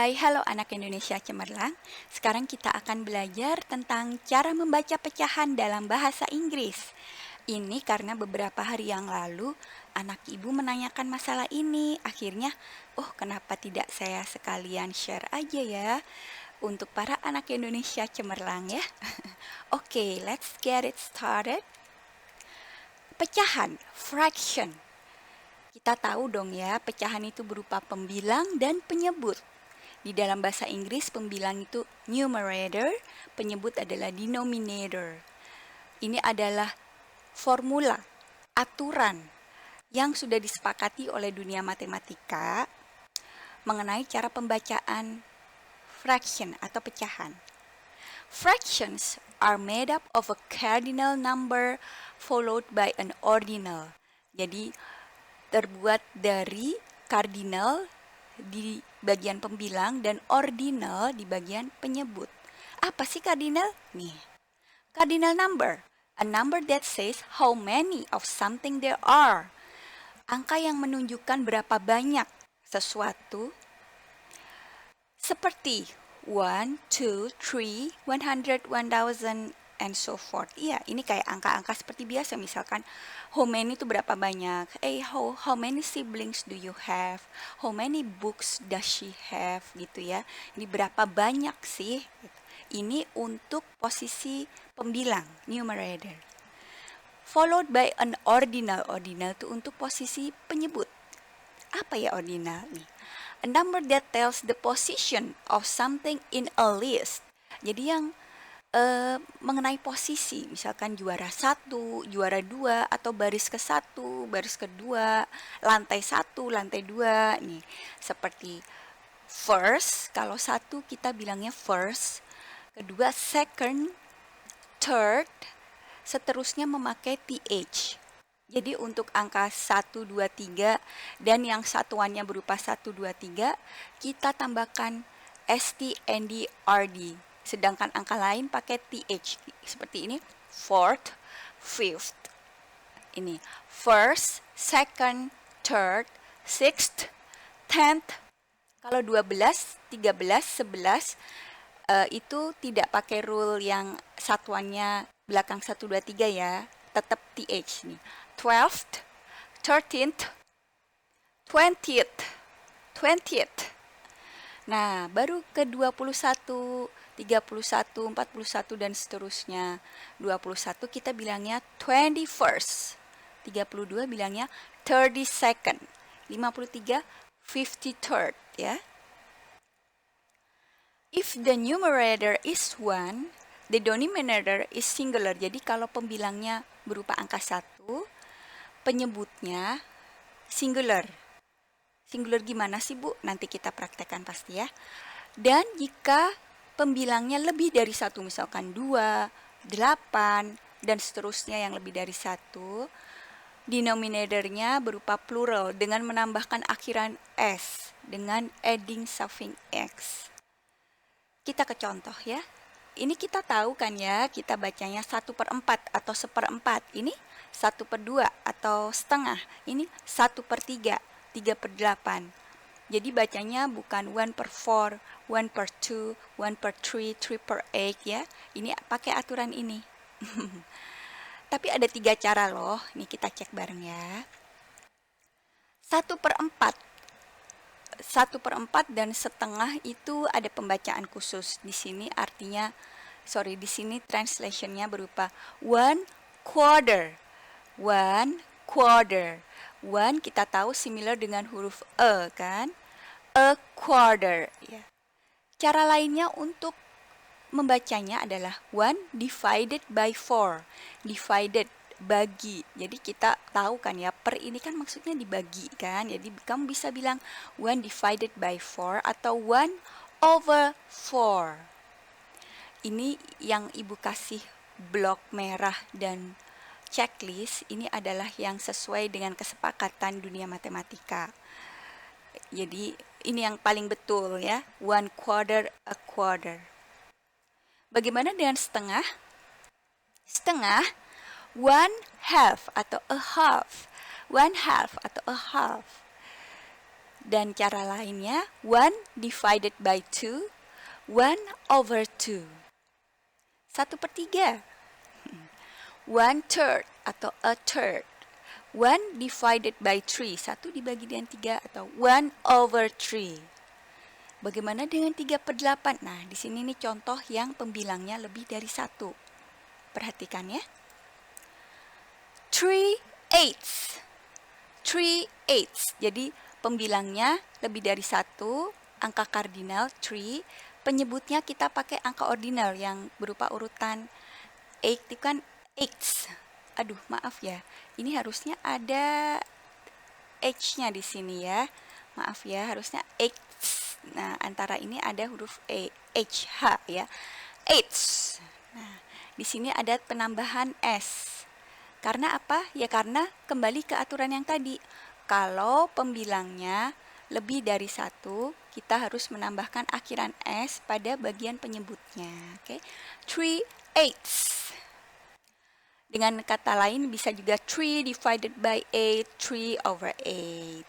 Hai, halo anak Indonesia cemerlang. Sekarang kita akan belajar tentang cara membaca pecahan dalam bahasa Inggris. Ini karena beberapa hari yang lalu anak ibu menanyakan masalah ini. Akhirnya, kenapa tidak saya sekalian share aja ya untuk para anak Indonesia cemerlang ya. Oke, let's get it started. Pecahan, fraction. Kita tahu dong ya, pecahan itu berupa pembilang dan penyebut. Di dalam bahasa Inggris, pembilang itu numerator, penyebut adalah denominator. Ini adalah formula, aturan yang sudah disepakati oleh dunia matematika mengenai cara pembacaan fraction atau pecahan. Fractions are made up of a cardinal number followed by an ordinal. Jadi terbuat dari cardinal di bagian pembilang dan ordinal di bagian penyebut. Apa sih cardinal? Nih, cardinal number, a number that says how many of something there are. Angka yang menunjukkan berapa banyak sesuatu. Seperti 1, 2, 3, 100, 1000, and so forth. Iya, ini kayak angka-angka seperti biasa. Misalkan, how many itu berapa banyak? How many siblings do you have? How many books does she have? Gitu ya. Ini berapa banyak sih? Ini untuk posisi pembilang, numerator. Followed by an ordinal. Ordinal itu untuk posisi penyebut. Apa ya ordinal nih? A number that tells the position of something in a list. Jadi yang mengenai posisi, misalkan juara 1, juara 2, atau baris ke-1, baris ke-2, lantai 1, lantai 2, nih. Seperti first, kalau 1 kita bilangnya first, kedua second, third, seterusnya memakai th. Jadi untuk angka 1, 2, 3 dan yang satuannya berupa 1, 2, 3, kita tambahkan st, nd, rd. Sedangkan angka lain pakai th. Seperti ini, fourth, fifth. Ini first, second, third, sixth, tenth. Kalau 12, 13, 11 itu tidak pakai rule yang satuannya belakang 1, 2, 3 ya. Tetap th nih. 12th, 13th, 20th, 20th. Nah, baru ke 21, 31, 41 dan seterusnya. 21 kita bilangnya 21st. 32 bilangnya 32nd. 53 53rd ya. If the numerator is 1, the denominator is singular. Jadi kalau pembilangnya berupa angka 1, penyebutnya singular. Singular gimana sih Bu? Nanti kita praktekkan pasti ya. Dan jika pembilangnya lebih dari 1, misalkan 2, 8, dan seterusnya yang lebih dari 1, denominatornya berupa plural dengan menambahkan akhiran s dengan adding suffix x. Kita ke contoh ya. Ini kita tahu kan ya, kita bacanya 1/4 atau 1/4. Ini 1/2 atau setengah. Ini 1/3, 3/8. Jadi bacanya bukan 1/4, 1/2, 1/3, 3/8 ya. Ini pakai aturan ini. Tapi ada 3 cara loh. Nih kita cek bareng ya. 1/4. 1/4 dan setengah itu ada pembacaan khusus. Di sini artinya, di sini translationnya berupa 1/4. 1/4. 1 kita tahu similar dengan huruf E kan? A quarter. Ya. Cara lainnya untuk membacanya adalah 1 divided by 4. Divided, bagi. Jadi kita tahu kan ya, per ini kan maksudnya dibagi kan. Jadi kamu bisa bilang 1 divided by 4 atau 1/4. Ini yang ibu kasih blok merah dan checklist. Ini adalah yang sesuai dengan kesepakatan dunia matematika. Jadi ini yang paling betul ya, 1/4, a quarter. Bagaimana dengan setengah? Setengah 1/2 atau a half. 1/2 atau a half. Dan cara lainnya, 1 divided by 2, 1/2. 1/3. 1/3 atau a third. 1 divided by 3, 1 dibagi dengan 3 atau 1/3. Bagaimana dengan 3/8? Nah, di sini nih contoh yang pembilangnya lebih dari 1. Perhatikan ya. 3/8. 3/8. Jadi pembilangnya lebih dari 1, angka kardinal 3, penyebutnya kita pakai angka ordinal yang berupa urutan 8 itu kan 8. Aduh, maaf ya. Ini harusnya ada H-nya di sini ya. Maaf ya, harusnya H. Nah, antara ini ada huruf H, H ya. H. Nah, di sini ada penambahan S. Karena apa? Ya karena kembali ke aturan yang tadi. Kalau pembilangnya lebih dari 1, kita harus menambahkan akhiran S pada bagian penyebutnya. Oke. 3/8. Dengan kata lain bisa juga 3 divided by 8, 3/8.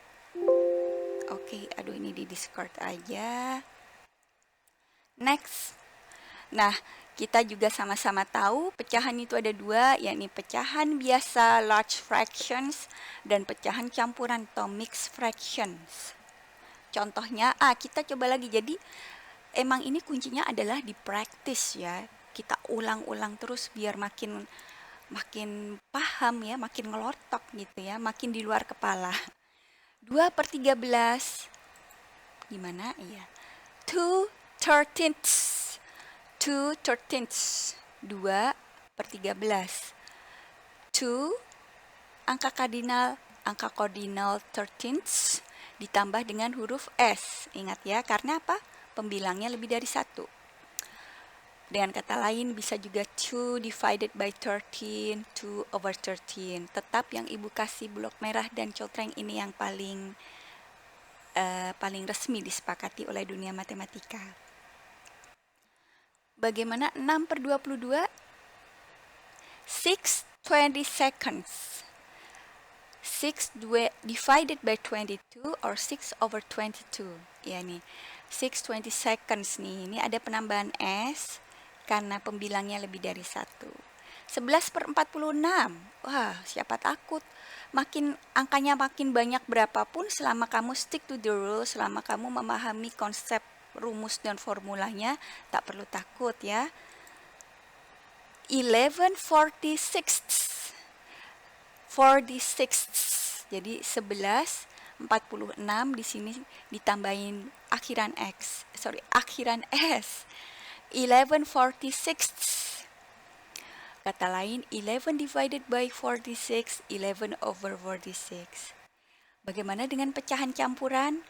Oke, aduh ini di Discord aja. Next. Nah, kita juga sama-sama tahu pecahan itu ada dua, yakni pecahan biasa large fractions dan pecahan campuran atau mixed fractions. Contohnya, kita coba lagi. Jadi, emang ini kuncinya adalah di practice ya. Kita ulang-ulang terus biar makin paham ya, makin ngelotok gitu ya, makin di luar kepala. 2/13. Gimana? Iya. 2/13. 2/13. 2/13. 2 angka kardinal 13 ditambah dengan huruf S. Ingat ya, karena apa? Pembilangnya lebih dari 1. Dengan kata lain bisa juga 2 divided by 13, 2/13. Tetap yang ibu kasih blok merah dan cotreng ini yang paling resmi disepakati oleh dunia matematika. Bagaimana 6/22? 6/20 seconds. 6 divided by 22 or 6/22. Ya nih, 6/20 seconds nih. Ini ada penambahan S karena pembilangnya lebih dari 1. 11/46. Wah, siapa takut? Angkanya makin banyak berapapun, selama kamu stick to the rule, selama kamu memahami konsep rumus dan formulanya, tak perlu takut ya. 11/46. 46. Jadi 11/46 di sini ditambahin akhiran S. 11/46. Kata lain, 11 divided by 46, 11/46. Bagaimana dengan pecahan campuran?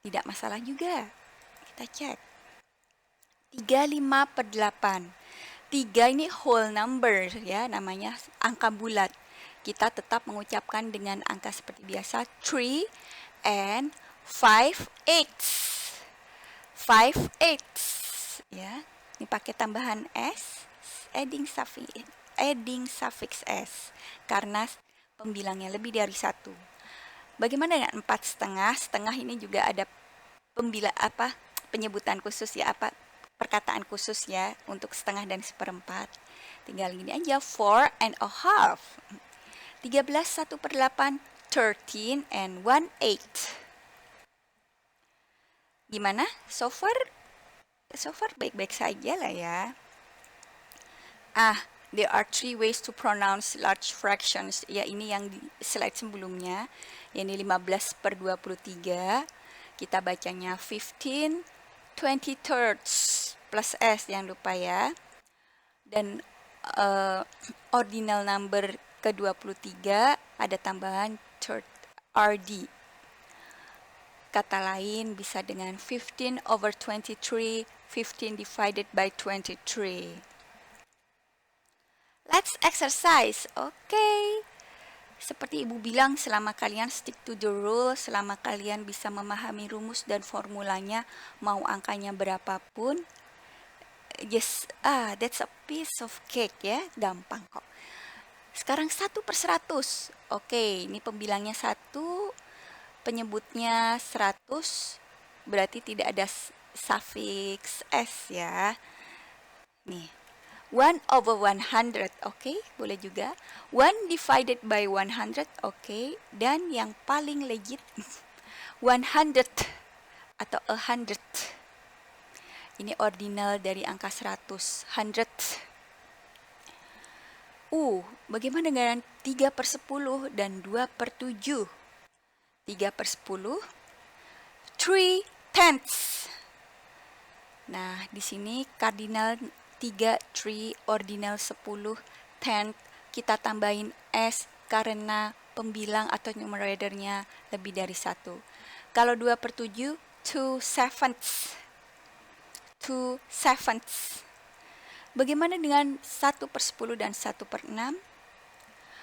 Tidak masalah juga. Kita cek. 35/8. 3 ini whole number ya, namanya angka bulat. Kita tetap mengucapkan dengan angka seperti biasa, 3 and 5/8. 5/8 ya. Ini pakai tambahan S, adding suffix S karena pembilangnya lebih dari 1. Bagaimana dengan 4/2? Setengah ini juga ada penyebutan khusus ya, perkataan khusus ya untuk setengah dan seperempat. Tinggal gini aja, 4.5. 13 1/8, 13 and 1/8. Gimana? So far baik-baik saja lah ya. There are 3 ways to pronounce large fractions. Ya, ini yang di slide sebelumnya. Ini 15/23. Kita bacanya 15/23 plus S, jangan lupa ya. Dan ordinal number ke-23 ada tambahan RD. Kata lain bisa dengan 15/23, 15 divided by 23. Let's exercise. Oke. Seperti ibu bilang, selama kalian stick to the rule, selama kalian bisa memahami rumus dan formulanya, mau angkanya berapapun, that's a piece of cake ya, gampang kok. Sekarang 1/100. Oke, ini pembilangnya 1, penyebutnya 100, berarti tidak ada suffix s ya. Nih, 1/100, oke, boleh juga. 1 divided by 100, oke. Dan yang paling legit, 100 atau 100. Ini ordinal dari angka 100, 100. Bagaimana dengan 3/10 dan 2/7? 3/10, 3/10. Nah, di sini kardinal 3, 3, ordinal 10, 10. Kita tambahin S karena pembilang atau numeratornya lebih dari 1. Kalau 2/7, 2 sevenths. 2 sevenths. Bagaimana dengan 1/10 dan 1/6?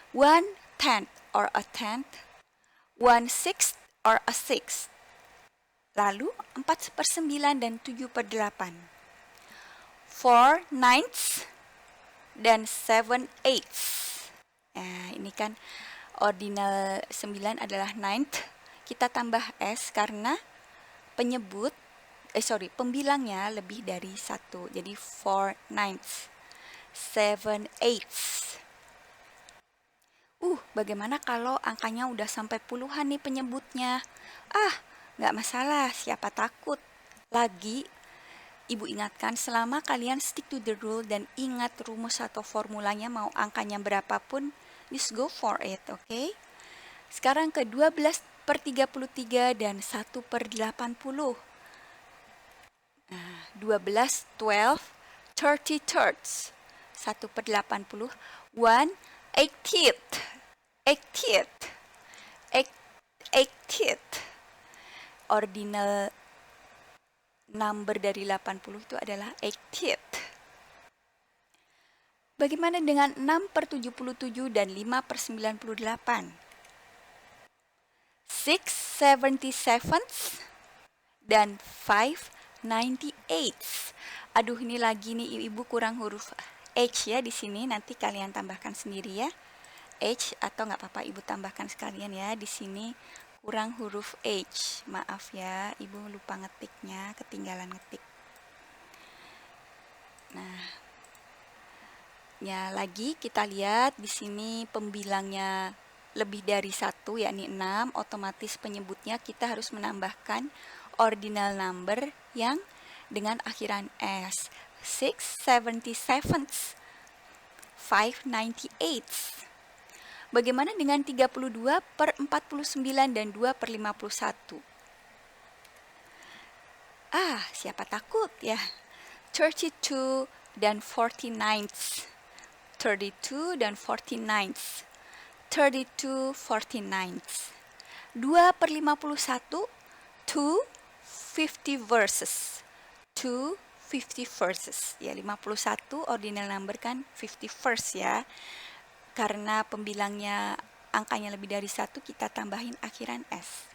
1/10 or a tenth, 1/6 or a sixth. Lalu 4/9 dan 7/8. 4 ninths dan 7 eighths. Nah, ini kan ordinal 9 adalah ninth. Kita tambah S karena pembilangnya lebih dari 1. Jadi 4 ninths, 7 eighths. Bagaimana kalau angkanya udah sampai puluhan nih penyebutnya? Nggak masalah, siapa takut. Lagi, Ibu ingatkan, selama kalian stick to the rule dan ingat rumus atau formulanya, mau angkanya berapapun, just go for it, oke? Sekarang ke 12/33 dan 1/80. 12, 12, 30 thirds. 1/80, 1 80th. 80th. 80th. Ordinal number dari 80 itu adalah 80th. Bagaimana dengan 6/77 dan 5/98? 6 77 dan 5 98. Aduh, ini lagi nih Ibu kurang huruf H ya di sini. Nanti kalian tambahkan sendiri ya. H atau nggak apa-apa Ibu tambahkan sekalian ya. Di sini kurang huruf H. Maaf ya, Ibu lupa ngetiknya, ketinggalan ngetik. Nah, ya lagi kita lihat di sini pembilangnya lebih dari 1, yakni 6, otomatis penyebutnya kita harus menambahkan ordinal number yang dengan akhiran S. 6 77, 5 98. Bagaimana dengan 32/49 dan 2/51? Siapa takut ya? 32 dan 49. 32 dan 49. 32 49. 2/51, 2 50 verses. 2 50 verses. Ya, 51 ordinal number kan 50 verse ya. Karena pembilangnya angkanya lebih dari 1, kita tambahin akhiran S.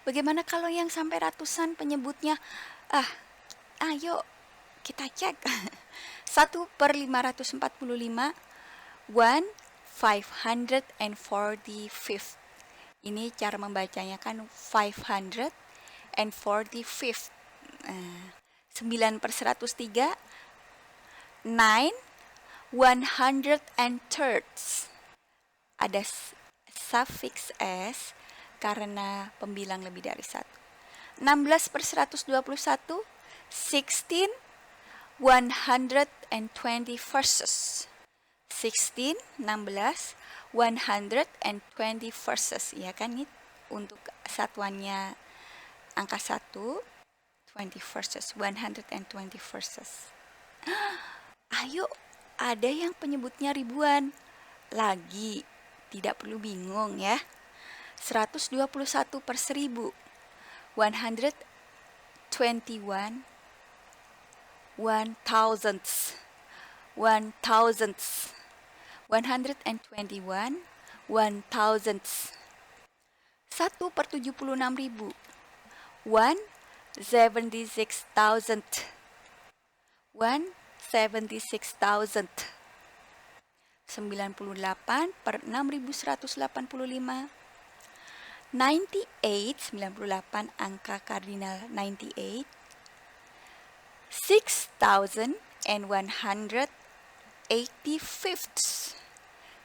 Bagaimana kalau yang sampai ratusan penyebutnya? Ayo kita cek. 1/545, 1 545. Ini cara membacanya kan 545. 9/103, 9 100ths. Ada suffix S karena pembilang lebih dari 1. 16/121, 16 120 verses. 16, 16, 120 verses. Ya kan, ini untuk satuannya angka 1, 20 verses, 120 verses. Ayo, ada yang penyebutnya ribuan. Lagi, tidak perlu bingung ya. 121/1000. 121 1,000ths. 1,000ths. 121 1,000ths. 1/76.000. 1/76,000th. 1/76,000th. 98/6185. 98, 98, angka kardinal 98. 6,185.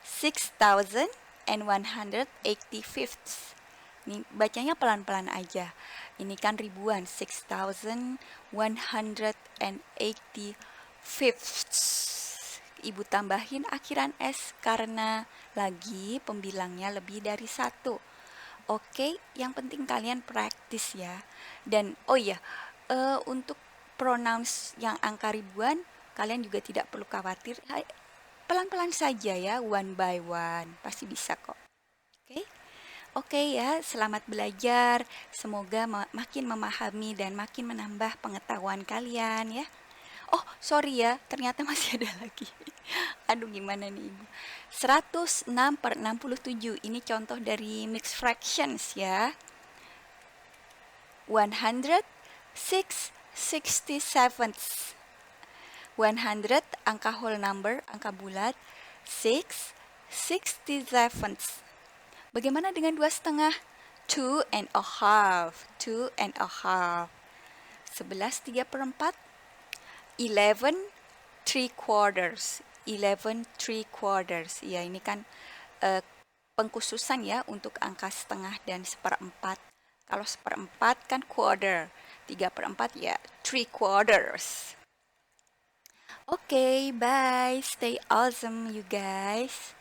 6,185. Ini bacanya pelan-pelan aja. Ini kan ribuan. 6,185. Ibu tambahin akhiran S karena lagi pembilangnya lebih dari satu. Oke, yang penting kalian praktis ya. Dan oh iya, untuk pronouns yang angka ribuan, kalian juga tidak perlu khawatir. Pelan-pelan saja ya, one by one. Pasti bisa kok. Oke? Oke ya, selamat belajar. Semoga makin memahami dan makin menambah pengetahuan kalian ya. Oh, sorry ya, ternyata masih ada lagi. Aduh, gimana nih Ibu? 106/67, ini contoh dari mixed fractions ya. 167. 100 angka whole number, angka bulat. 67. Bagaimana dengan 2,5? 2.5. 2.5. 11/3. 11 3/4. 11 3/4. Ya, ini kan pengkhususan ya untuk angka setengah dan seperempat. Kalau seperempat kan quarter. 3/4 ya 3/4. Okay, bye. Stay awesome, you guys.